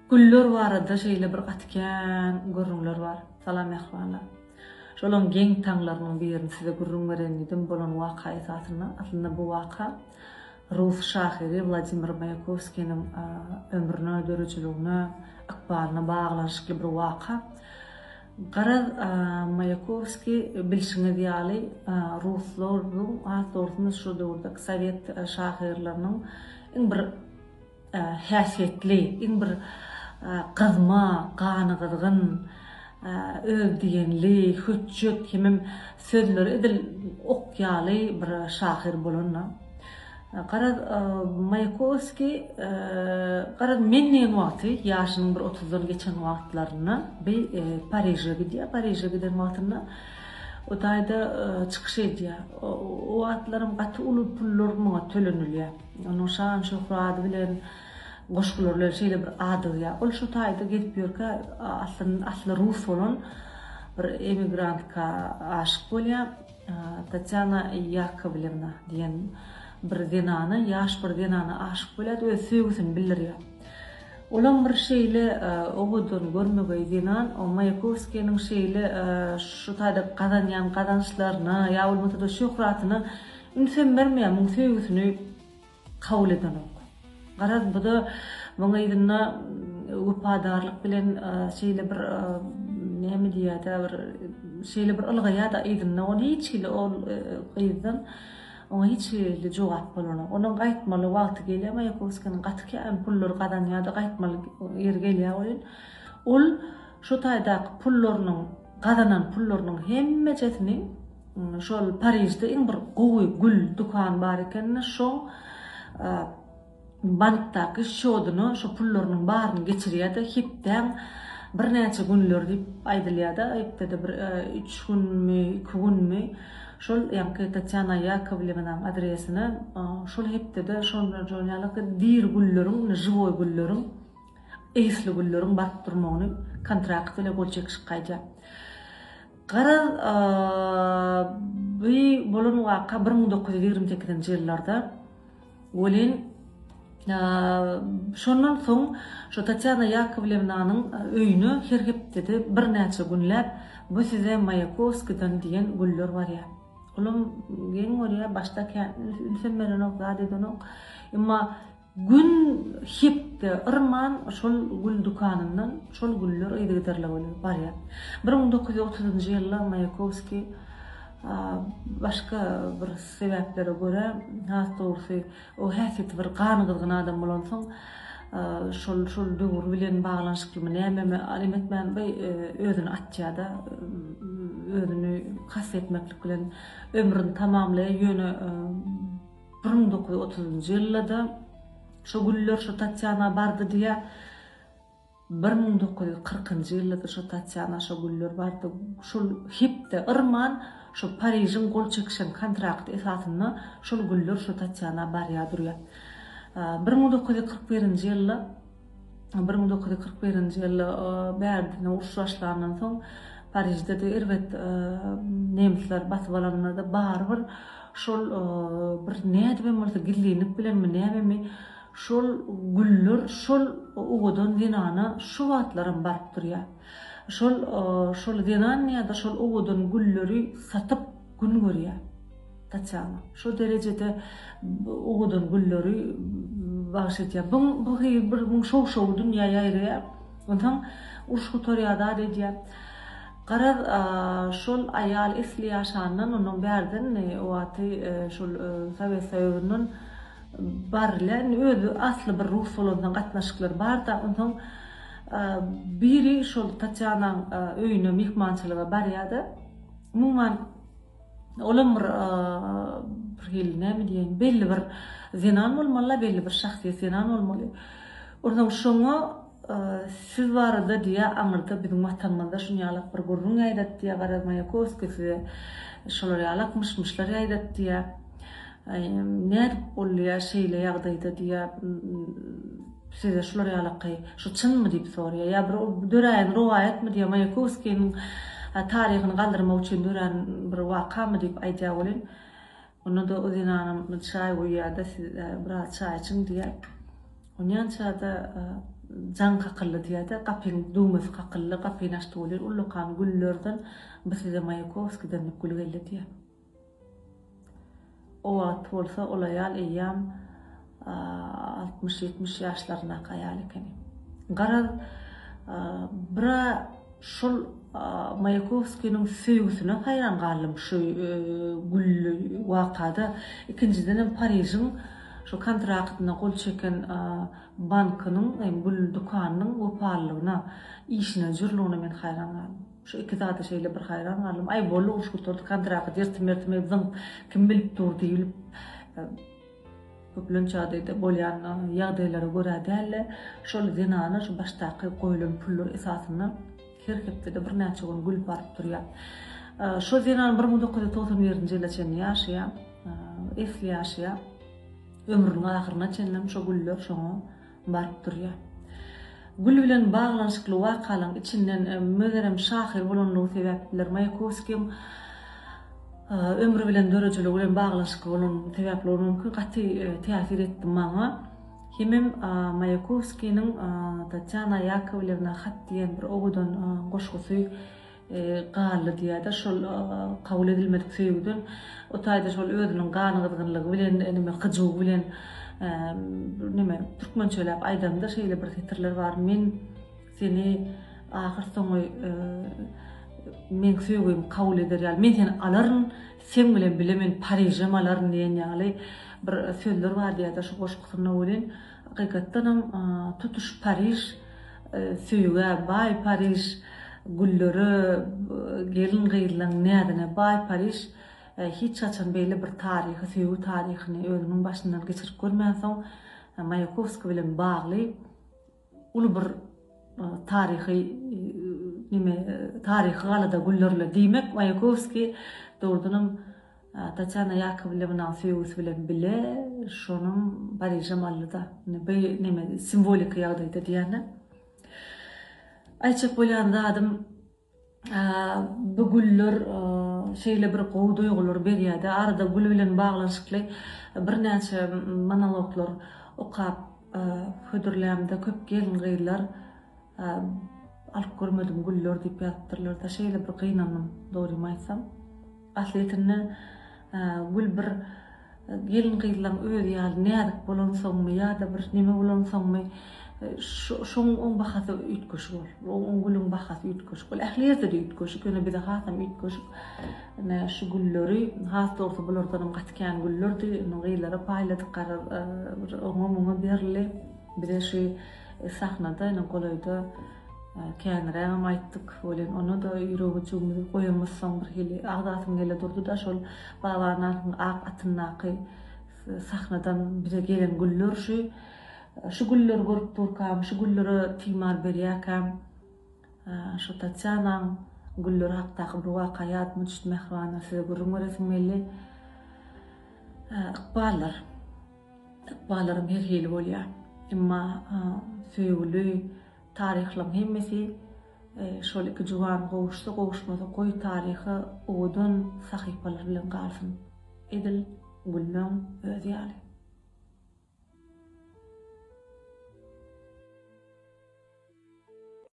Güller var da şeýle bir gatken görüňler bar. Salam ähwala. Şolon geň taňlarynyň birini size gurrun berendim bolan waka esatyna. Aslında bu waka Rus şahyry Vladimir Mayakovskiň ömrüne, dörüçiligine, akbalyna baglanşykly bir waka. Garaz Mayakovski bilşiňe diýäli Ruslaryň atlaryny şu döwürde Sowet şahyrlarynyň iň bir häsiýetli, iň bir qızma, gany gızgın, öwdigenli, hüccet hemem sözleri edil okýaly bir şahyr bolanna. Garaz Mayakovski garaz menden wagty ýaşynyň bir 30'lar geçen wagtlaryny bir Paryja gidýär. Paryja giden wagtyna o taýda çykyş edýär. O wagtlarym gaty uly pullar maňa tölenilýär. Onuň şan şöhrady bilen goşgularlar şeýle bir ady ýa. Ol şu taýda gelip ýörkä asly Rus bolan bir emigrantka aşyk bolýar. Tatyana Yakovlevna diýen bir denany, ýaş bir denany aşyk bolýar, öz söýgüsini bildirýär. Olan bir şeýle ogudan görmegey denan, o Mayakovskiň şeýle şu taýda gazanýan gazançlaryny ýa bolmasa da şöhratyny insen bermeýär, muň söýgüsini kabul eden. Garaz bu da maňa ýa upadarlyk bilen şeýle bir näme diýär, bir şeýle bir ylgyýa da ýa ony hiç ile ol gyzdan ona hiç ile jogap bolan. Onuň gaýtmaly wagty gelýär, Mayakovskiň gatken pullar gadanýarda gaýtmaly yer gelýär bolýan. Ol şu taýdaky pullarynyň, gadanan pullarynyň hemmejesini şol Paryjda iň bir gowy gül dukan bar eken, şo bankdaky şoduny, şo pullarynyň baryny geçirýär-de hepden bir näçe günler diýip aýdylýar-da, hepde bir 3 günmi, 2 günmi şol ýa-da Tatyana Yakovlevnaň adresine şol hepde de şonlar joňalyk dir gülleriň, żywoy gülleriň, esli gülleriň baryp durmagyny kontrakt bilen gol çekişip gaýdýar. Garaz bu bolan waka 1928-nji ýyllarda bolen şondan soň şu Tatyana Yakovlevnanyň öýüne her hepde de bir näçe günläp bu size Mayakovskidan diýen güller barýar. Olam geň oraya başda ülsemeren okda dedenok. Emma gün hepde ırman şol gül dukanyndan şol güller eýdirlerler barýar. 1930-njy ýylda Mayakovski başka bir sebeplere göre hattorsy o häsiýeti bir gany gızgın adam bolan soň şol döwür bilen baglanşykly näme alimetmän be özüni atýar-da, özüni hassetmeklik bilen ömrüni tamamlaýar. Ýöne 1930-njy ýylda şo güller şo Tatyana bardy diýä 1940-njy ýylda şo Tatyana şo güller bardy. Şol hepde ırman şu Paryjyň gol çekişen kontrakt esatyna şol güller şu Tatyana barýar durýar. 1941-nji ýylda bärdine uruş başlanandan soň Paryjda da erwet nemsler basyp alanlarda barbyr şol bir näde bolsa gillenip bilenmi näme şol güller şol ugudan denana şu wagtlaryň baryp durýar. Şol denan ýa-da şol ugudan gülleri satyp gün görýär. Tatyana şu derejede ugudan gülleri başlaýar. Bu bir şow dünýäýe aýrýar. Ondan uruş gutarýarda diýär. Garaz şol aýal esli ýaşandan onuň bärden o waty şol Sowet Soýuzynyň barlar özü asly bir Rus bolandan gatnaşyklar bar da ondan biri şol Tatyanaň öýüne mehmançylyga barýardy. Umuman olam bir näme diýen belli bir zenan bolmaly, belli bir şahsiýet zenan bolmaly. Ordan şoňa siz barada diýä aňyrda biziň matanmanda şunýalyk bir gurrun aýdat diýä Garaz Mayakovski şolar ýalakmyşlar aýdat diýä. Näde bolýar şeýle ýagdaýda diýä size şolar ýalaky şu çynmy diýip sorýar. Ýa bir döräň rowaýatmy diýä Mayakovskiň taryhyny galdyrmak üçin döräň bir wakamy diýip aýdýar bolan. Onu da o zenanam çay goýýarda siz biraz çay içiň diýär. Ondan çada can kakıllı diye de kapın düğmesi kakıllı kapın açtı olur ulukan güllerden bize Mayakovski'den gül geldi diye. O vakit olsa olayal eyyam 60-70 yaşlarına kayal ekeni. Garaz bira şol Mayakovski'nin sevgisine hayran kaldım şu gül vakada. İkinciden Paris'in şu kontraktına kol çeken bankının, gül dükkanının opallığına, işine, jürlüğüne men hayran kaldım. Şu iki zata şeyle bir hayran kaldım. Ay bolu uçkutordu kontrakt yertim bizden kim bilip dur deyilip köplön çağdaydı bolyan yağdayları göre değerli. Şol zinanı şu baştaki koyulun pullur esasını kirkepte de bir neçe gün gül barıp duruyor. Şol zinanı 1991 yılda çenli yaşaya, esli yaşaya. Ömrünün ahırına çenlem şu güller şonu barıp duruyor. Gül bilen bağlanışıklı vakalan içinden mögerem şahir bulunduğu sebepler Mayakovski'm ömrü bilen döröcülü bilen bağlanışıklı bulunduğu sebepler mümkün qat'i tesir etti bana. Hemem Mayakovski'nin Tatyana Yakovlevna xat diyen bir oğudan qoşqusu qallı diye de şol kabul edilmedik söýgüden o taýda şol özüniň ganygydygynylygy bilen nime gyjygy bilen nime türkmençelep aýdanda şeýle bir titrler bar. Men seni ahir soňy men söýgüm kabul eder ýaly. Men seni alaryn, sen bilen bilemen Paris'e alaryn diýen ýaly bir sözler bar diýe şu goşgusyna bilen hakykatdan tutuş Paris söýüge bay Paris gülleri gelin gıyırlan nädine bay Paris hiç açan beýle bir tarihi, söýgü tarihini özüniň başyndan geçirip görmäsoň Mayakovski bilen bagly uly bir tarihi tarihi galada güllerle diýmek Mayakovski doğrudan Tatyana Yakovlevna söýgüsü bilen bile şonuň Paris'e mallyda simbolik ýagdaýda diýene. Ayçak bolýanda adam bu güller şeýle bir gowy duýgular berýärdi. Arada gül bilen baglanşykly bir näçe monologlar okap hödürlämde köp gelin gıylar alyp görmedim güller diýip ýatypdyrlar da şeýle bir gynandım dogry aýtsam. Asletini gül bir gelin gıylaryň özi ýaly nädik bolansoňmy ýa-da bir nime bolansoňmy şoň on bahasy ütköşük bol. On gülüň bahasy ütköşük bol. Ähliýetde de ütköşük, ýöne bir de hasam ütköşük. Näme şu gülleri has dogry bulardan gatkan güllerdi, onu gylary paýladyk garar oňa berildi. Bir de şu sahnada ene golaýda känräm aýtdyk bolen onu da ýüregi çöňüp goýamazsaň bir hili agdasyň gele durdy da şol baglananyň ak atynaky sahnadan bize gelen güller şu güller görüp turkam, şu gülleri timar berýäkem, şu Tatyana güller hakdaky bir wakaýat müçt mehmanasy görüňmeresmeli. Ykballarym her hili bolýar. Emma söýgüli tarihlaryň hemmesi şol iki juwan gowuşsa gowuşmasa goý tarihy odan sahypalar bilen galsyn. Edil Gülnäň özü ýaly.